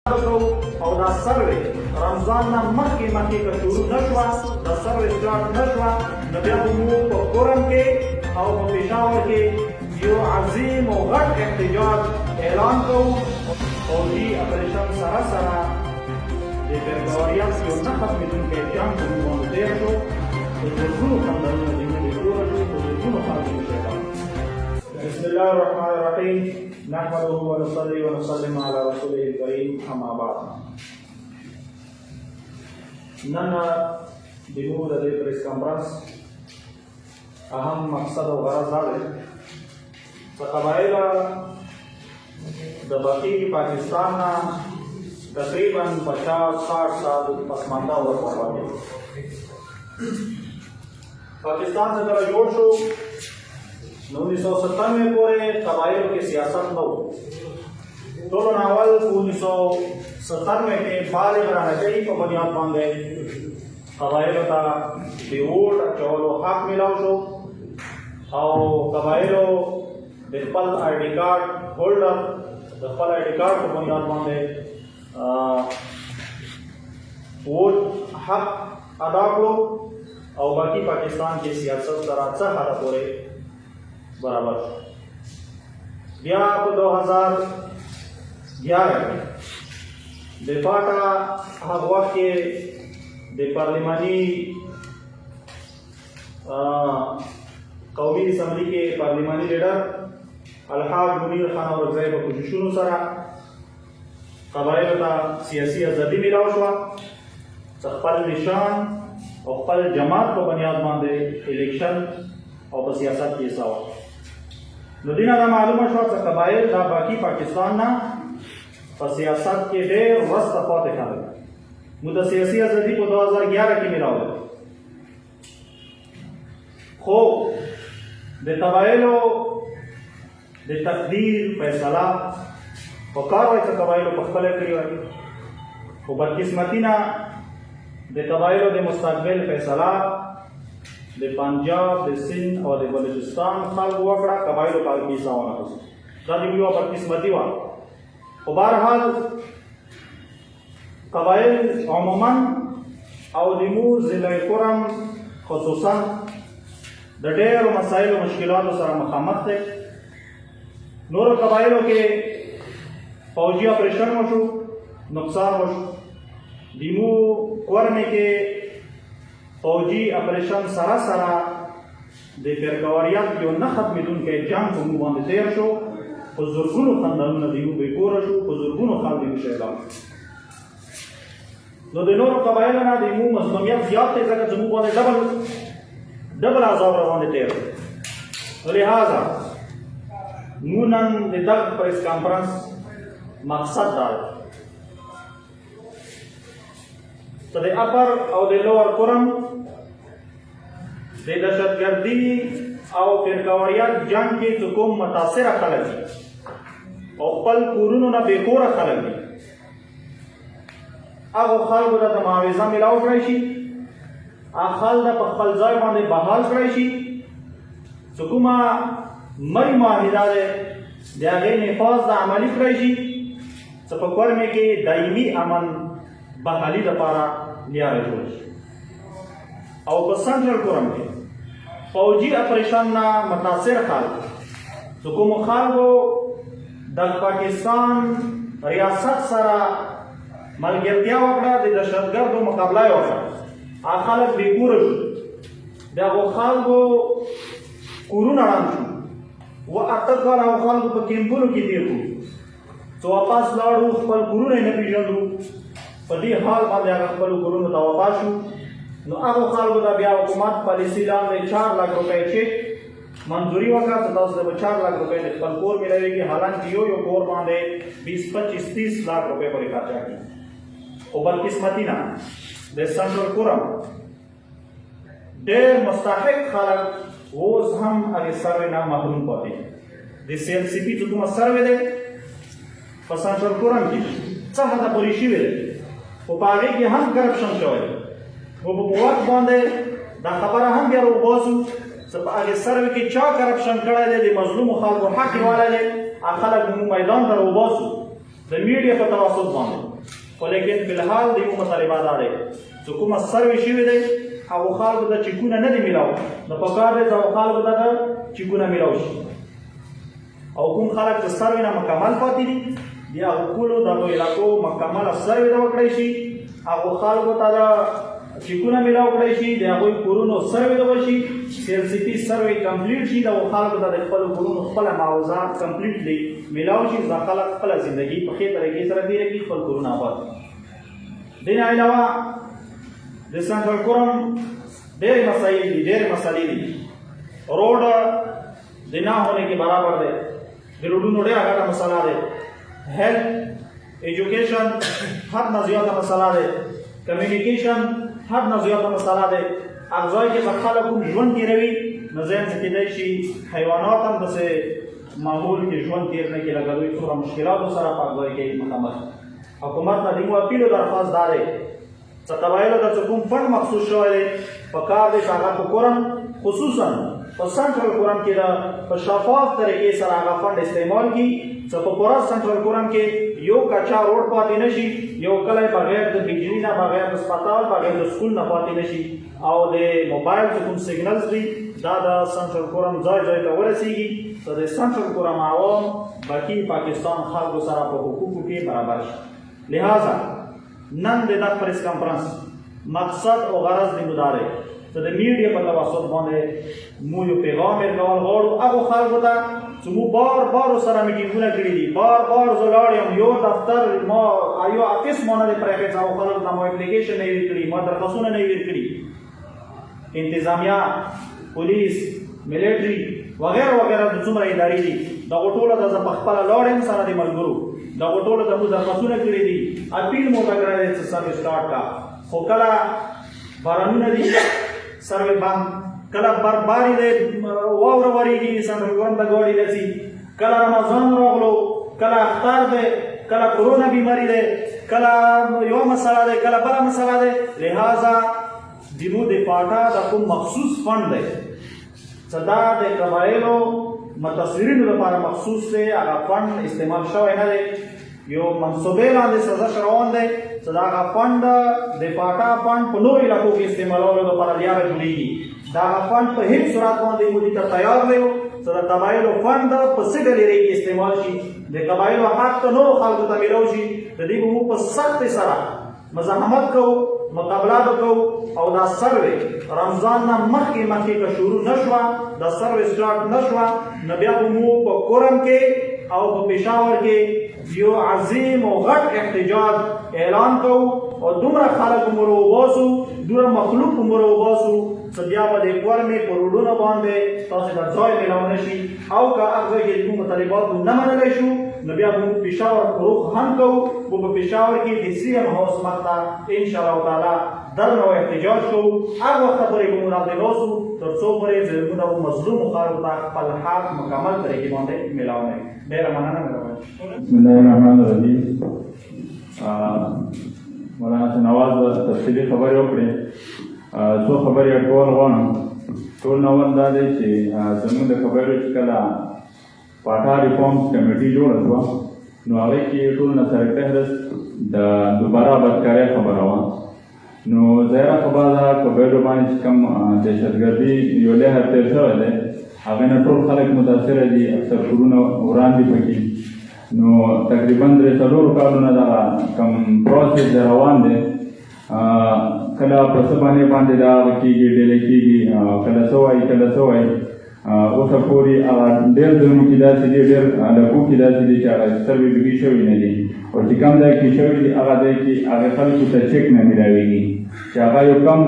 او دا سروې رمضان نه مخکې که شروع نه شوه دا سروې سټارټ نه شوه نو بیا به مو په کورم کې او په پېښور کې یو عظیم او غټ احتجاج اعلان کوو فوجي اپریشن سره سره د فبروریا یو نه ختمېدونکی جنګ په موږ باندې تېر شو په زرګونو خندقونه د موږ جوړه شو په زرګونو خلک وشهیدان. بسم الله الرحمن الرحیم نحمده ونصلي ونسلم على رسوله الكريم اما بعد. نن د موږ د دې پریس کانفرنس اهم مقصد او غرض دا دی چې قبایل د باقي پاکستان نه تقریبا 50-60 سال پسمانده ورپسې پاکستان سے کله جوړ شو 1997 پورې قبایلو کې سیاست نه و. ټولو نه اول 1997 کې بالغ رانجۍ په بنیاد باندې قبایلو ته د ووټ اچولو حق میلاو شو او قبایلو د خپل آی ډي کارډ هولډر د خپل آی ډي کارډ په بنیاد باندې ووټ حق ادا کړو او باقي پاکستان کې سیاست سره څه حده پورې برابر شو. بیا په 2011 د پاټا هغه وخت کې د پارلیماني قومي اسمبلی کې پارلیماني لیډر الحاج منیر خان اورکزی په کوششونو سره قبایلو ته سیاسي ازادي میلاو شوه چې خپل نشان او خپل جماعت په بنیاد باندې الیکشن او په سیاست کې حصه واخلي. نو دې نه دا معلومه شوه چې قبایل دا باقي پاکستان نه په سیاست کې ډېر وروسته پاتې خلک نو د سیاسي ازادي په 2011 کې میلاو ده. خو د قبایلو د تقدیر فیصله په کار وایي چې قبایلو په خپله کړې وای خو بدقسمتي نه د قبایلو د مستقبل فیصله د پنجاب د سند او د بلوچستان خلکو وکړه قبایلو په کې حصه ونه کړه. دا د یوه بدقسمتي وه. خو بهرحال قبایل عموما او د مو ضلع کرم خصوصا د ډېرو مسایلو مشکلاتو سره مخامخ دی. نورو قبایلو کې فوجي اپریشن وشو نقصان وشو. د مو کورمې کې فوجي اپریشن سره سره د فبروریا یو نه ختمېدونکی جنګ په موږ باندې تېر شو په زرګونو خندقونه د مو بېکوره شو په زرګونو خلک وشهیدان. نو د نورو قبایلو نه د مو مظلومیت زیات دی ځکه چې موږ باندې ډبل عذاب راباندې تېر دی. لہذا موږ نن د دغه پریس کانفرنس مقصد دا دی چې د اپر او د لوور کورم د دهشتګردي او فبروریا جنګ کې چې کوم متاثره خلک دي او خپل کورونو نه بېکوره خلک دي هغو خلکو ته معاوضه میلاو کړی شي. هغه خلک په خپل ځای باندې بحال کړی شي. چې کومه مړی معاهده دی د هغې نفاذ د عملي کړی شي چې په کورمې کې دایمي امن بحالي لپاره لیاره جوړ شي. او په سنټرل کورم کې فوجي اپریشن نه متاثر خلک چې کومو خلکو د پاکستان ریاست سره ملګرتیا وکړه د دهشتګردو مقابله یې وکړه هغه خلک بېکوره شو. د هغو خلکو کورونه ړنګ شو. 8 کاله هغو خلکو په کیمپونو کې تېر کړو چې واپس لاړو خپل کورونه یې نه پېژندو. په دې حال باندې هغه خپلو کورونو ته واپس شو. نو هغو خلکو ته بیا حکومت پالیسي لاندې 4 لک روپۍ چیک منظوري وکړه چې تاسو ته به 4 لک روپۍ د خپل کور میلاویږي. حالانکې یو کور باندې 20-25-30 لک روپۍ پورې خرچه کړي. خو بدقسمتي نه د سنټرل کورم ډېر مستحق خلک اوس هم هغې سروې نه محروم پاتې دي. د CLCP چې کومه سروې دی په سنټرل کورم کې څه حده پورې شوې دی خو په هغې کې هم کرپشن شوی دی. خو په وخت باندې دا خبره هم بیا راوباسو چې په هغې سروې کې چا کرپشن کړی دی د مظلومو خلکو حق یې والی دی. هغه خلک موږ میدان ته راوباسو د میډیا په توسط باندې خو لیکن فلحال د یو مطالبه دا دی چې کومه سروې شوې دی هغو خلکو ته چیکونه نه دي میلاو نو پکار دی چې هغو خلکو ته د چیکونه میلاو شي او کوم خلک چې سروې نه مکمل پاتې دي د هغو ټولو دغو علاقو مکمله سروې ته وکړی شي هغو خلکو ته د چیکونه میلاو کړی شي د هغوی کورونو سروې ته وشي سیلسیپي سروې کمپلیټ شي دغو خلکو ته د خپلو کورونو خپله معاوضه کمپلیټلی میلاو شي دا خلک خپله زندګي په ښې طریقې سره تېره کړي خپل کورونه آباد کړي دې نه علاوه د سنټرل کرم ډېرې مسایلې دي روډ د نه होने के बराबर دی د روډونو ډېره غټه مسله دی हेल्थ एजुकेशन حد نه زیاته مسله دی کمیونیکیشن حد نه زیاته مسله دی هغه ځای کې به خلک کوم ژوند تېروي نو ذهن څه کېدی شي حیوانات هم داسې ماحول کې ژوند تېر نه کړي لکه دوی څومره مشکلاتو سره په هغه ځای کې مخامخ حکومت ته د یو اپیل او درخواست دا دی چې قبایلو ته چې کوم فنډ مخصوص شوی دی پکار دی چې هغه په کرم خصوصا په سنټرل کرم کې د په شفاف طریقې سره هغه فنډ استعمال کړي چې په پوره سنټرل کرم کې یو کچا روډ پاتې نه شي یو کلی بغیر د بجلي نه بغیر د هسپتال بغیر د سکول نه پاتې نه شي او د موبایل چې کوم سیګنلز دي دا د سنټرل کرم ځای ځای ته ورسیږي چې د سنټرل کرم عوام باقي پاکستان خلکو سره په حقوقو کې برابر شي لہذا نن د دغه پریس کانفرنس مقصد او غرض د مدارې ته د میډیا په توسط باندې مو یو پیغام ورکول غواړو هغو خلکو ته چې مو بار سره میټینګونه کړي دي بار زه لاړ یم یو دفتر ما یو افیس ما نه دی پرېښی چې هغو خلکو ته ما اپلیکیشن نه وي کړي ما درخواستونه نه وي کړي انتظامیه پولیس ملیټري وغیره د څومره ادارې دي دغو ټولو ته زه په خپله لاړ یم سره د ملګرو دغو ټولو ته مو درخواستونه کړي دي اپیل مو ته کړی دی چې سروې سټارټ کا خو کله بارانونه دي سروې بند کله برباري دی واوره ورېږي سنټرل کرم ته ګاډي لڅي کله رمضان راغلو کله اختر دی کله کرونا بیماري دی کله یوه مسله دی کله بله مسله دی لہذا زموږ د پاټا د کوم مخصوص فنډ دی چې دا د قبایلو متصورینو لپاره مخصوص دی هغه فنډ استعمال شوی نه دی یو منصوبې لاندې سزا روان دی چې دا هغه فنډ د پاټا فنډ په نورو علاقو کې استعمالولو لپاره لیاره جوړېږي دا هغه فنډ په هیڅ صورت باندې موږ ته تیار نه یو چې د قبایلو فنډ په څه ډلې کې استعمال شي د قبایلو حق ته نورو خلکو ته میلاو شي د دې به موږ په سختۍ سره مزاحمت کوو مقابله به کوو او دا سروې رمضان نه مخکې که شروع نه شوه دا سروې سټارټ نه شوه نو بیا به موږ په کرم کې او په پېښور کې یو عظیم او غټ احتجاج اعلان کوو او دومره خلک مو راوباسو دومره مخلوق مو راوباسو چې بیا به د کورمې په روډونو باندې تاسو ته ځای میلاو نه شي او که هغه ځای کې زموږ مطالبات نه منلی شو نو بیا به موږ پېښور روخ هم کوو موږ په پېښور کې د سی ایم هاوس مخ ته انشاءالله تعالی درنه او احتجاج کوو هغه وخت پورې به موږ راځو تر څو پورې چې موږ د مظلومو خلکو ته خپل حق مکمل طریقې باندې میلاو نه کړي ډېره مننه بسم الله الرحمن الرحیم مولانا نواز تفصیلي خبرې وکړې څو خبرې اټکول غواړم ټول نول دا دی چې زموږ د خبرو چې کله پاټا ریفارمز کمیټي جوړه شوه نو هغې کې ټول نصر فهرست د دوباره بدکارۍ خبره وه نو ظاهره خبره ده قبایلو باندې چې کوم دهشتګردي یو لحر تېر شوی دی هغې نه ټول خلک متاثره دي اکثر کورونه وران دي پکې نو تقریبا 3-4 کالونه دغه کوم پروسس روان دی کله په څه باندې دا کېږي ډیلې کېږي کله څه وایي کله څه وایي اوسه پورې ډېر ځایونو کې داسې دي ډېر علاقو کې داسې دي چې هغه سروې بګي شوي نه دي او چې کوم ځای کې شوي دي هغه ځای کې هغه خلکو ته چک نه میلاویږي چې هغه یو کم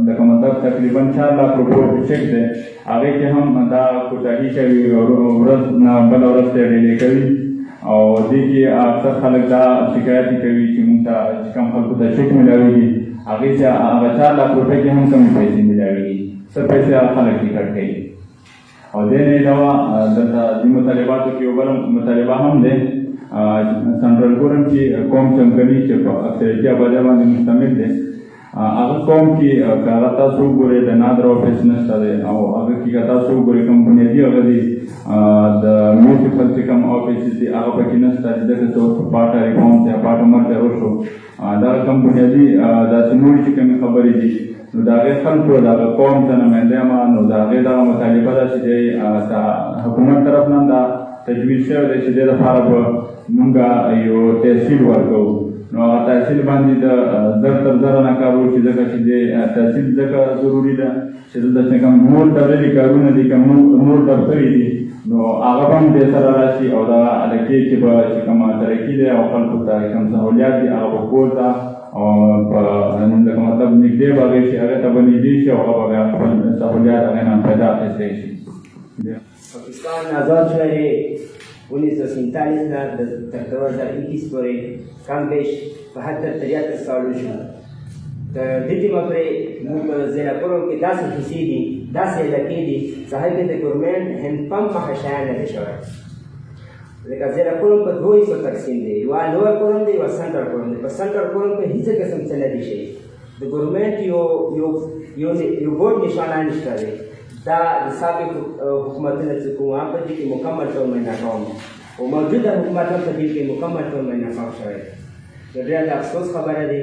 لکه مطلب تقریبا 4 लाख روپیو چک دی هغې کې هم دا کوتاهي کوي ورځ نه بله ورځ ته ډیلې کوي او دې کې اکثر خلک دا شکایت کوي چې موږ ته چې کوم خلکو ته چک میلاویږي هغې ته هغه 4 लाख روپۍ کې هم کمې پیسې میلاویږي څه پیسې هغه خلک یې کټ کوي او دې نه علاوه دلته دې مطالباتو کې یو بل مطالبه هم دی سنټرل کرم کې قوم چمکني چې په اکثریتي آبادۍ باندې مشتمل دی هغه قوم کې که هغه تاسو وګورئ د نادر آفس نشته دی او هغه کې که تاسو وګورئ کوم بنیادي هغه دي د میونسپل چې کوم آفس دي هغه پکې نشته دی ځکه چې اوس پاټا ریفارم دی پاټا مرکز وشو دغه کم بنیادي داسې نورې چې کومې خبرې دي نو د هغې خلکو د هغه قوم ته نماینده یم نو د هغې دغه مطالبه ده چې دی حکومت طرف نه دا تجویز شوی دی چې دې دپاره به مونږ یو تحصیل ورکوو نو هغه تحصیل باندې د زر تر زره نه کار وشي ځکه چې د تحصیل ځکه ضروري ده چې دلته چې کوم نور ډبلې کارونه دي کوم نور ډبترې دي نو هغه به هم دې سره راشي او دغه علاقې کې به چې کومه ترقي دی او خلکو ته کوم سهولیات دي هغه به کور ته او په لکه مطلب نږدې به هغې شي هغې ته به نږدې شي او هغه به بیا خپل سهولیات هغې نه پیدا اخیستی شي. पाकिस्तान आज़ाद हुआ है 1947 में तक 2021 पूरे कम बेश 72-73 सालों से दिल्ली में पूरे ज़िला पुरों के 10 हिस्से दी 10 इलाके दी साहिब के गवर्नमेंट हैंड पंप महाशायन ने शहर लेकिन ज़िला पुरों को दो हिस्सों तकसीम दे वो लोअर पुरों दे वो सेंट्रल पुरों दे पर सेंट्रल पुरों को हिस्से किस्म से न दी शेख द गवर्नमेंट यो बोर्ड निशाना निश्चित है دا سابق حکومتونه چې کوم په دې کې مکمل ډول ناکام او موجوده حکومت هم په دې کې مکمل ډول ناکام شوی دی. ډېر د افسوس خبره ده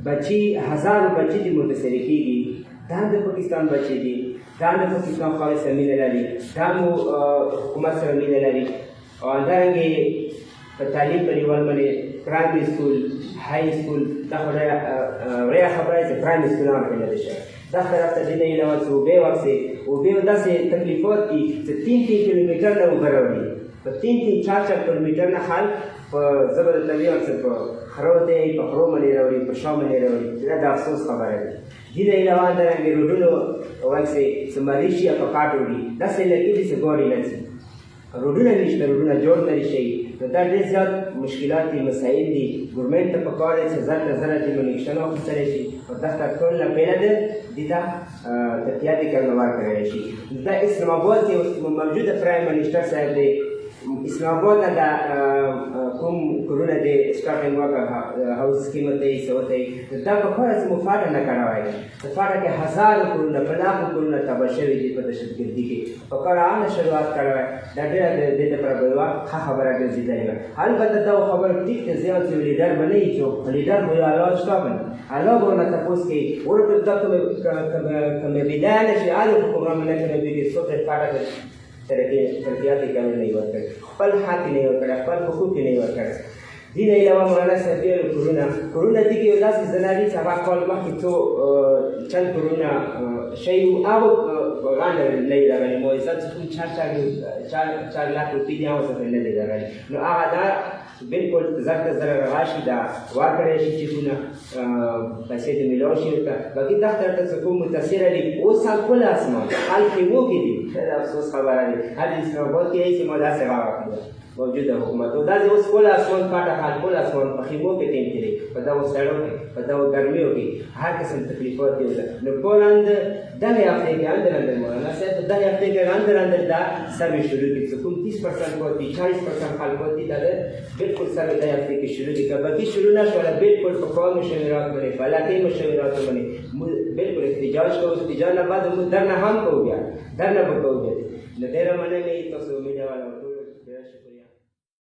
بچي هزارو بچي دې متاثر کېږي دا د پاکستان بچي دي دا د پاکستان خاورې سره مینه لري دا مو حکومت سره مینه لري او همدارنګې په تعلیم په لیول باندې پرایمري سکول های سکول دا خو ډېره خبره ده چې پرایمري سکول هم پیدا شي دا طرف ته دینه علاوه چې اوبه وکسي اوبه داسې تکلیفات دي چې 3 کیلومتر نه اوبه راوړي په 3-4 کیلومتر نه حال په زبر طبیعي وکسي په خرو دی په خرو باندې راوړي په شا باندې راوړي دا د افسوس خبره ده. دینه علاوه همدارنګې روډونو وکسي چې مریشي په کاټ وړي داسې علاقې دي چې ګاډي نه ځي روډونه نشته روډونه جوړ نه شي نو دا ډېر زیات مشکلات دي مسایل دي ګورمنټ ته پکار دی چې زر تر زره ډیمونیکشن واخیستلی شي او دا ټول نه پیله ده دې ته ترتیباتي کړنه ورکړی شي. دا اسلام آباد کې موجوده پرایم منسټر صاحب دی اسلام آباد نه دا کوم کورونه دی سټارټینګ ورکړ هاوس اسکیم ته یې څه ورته یې دا پکار چې مفاده نه کړی دفاده کې هزارو کورونه په لاکو کورونه تباه شوي دي په دهشتګردي کې پکار عامه شروعات کړی دا ډېره د دې لپاره به یوه ښه خبره ګرځېدلې وه. البته دا خبره ټیک ده زیات یو لیډر به نه وي چې لیډر به یو الله شته باندې الله به ورنه تپوس کوي ورته دا که بدایه نه شي هغه حکمران نه کوي دوی څوک پاټه ترقیاتي کارونه نه ورکړي خپل حق نه ورکړي خپل حقوق نه ورکړي. دې نه علاوه مولانا صاحب کورونه دي کې یو داسې زناري چې هغه کال مخکې څو چند کورونه شی هغه وړاندې نه یې راغلي مؤسسات چې کوم 4 لاک روپۍ دي هغه څه نه دي راغلي نو هغه دا بالکل زر زر راشي دا ورکړی شي چې څونه پیسې دې میلاو شي ورته باقي دا درته څه کوم متاثره دي اوس هم ښکلی اسمان حال خیمو کې دي ډېره افسوس خبره ده هر اسلام آباد کې هېڅ ما داسې راوړه موجوده حکومت او دا چې اوس ښکلی اسمان پاټه حال ښکلی اسمان په خیمو کې ټیم کې دی په دغو سړو کې په دغو ګرمیو کې هر قسم تکلیفات دي نو ټول اندر دغې هفتې کې اندر مولانا صاحب دغې هفتې کې اندر دا سروې شروع کړي چې کوم 30% پاتې 40% خلک پاتې دا بالکل سروې دغې هفتې کې شروع کړي که باقي شروع نه شوله بالکل په قوم مشاورات باندې په علاقې مشاوراتو باندې بالکل احتجاج کوو احتجاج نه بعد موږ درنه هم کوو بیا درنه به کوو بیا نو ډېره مننه تاسو مینه والا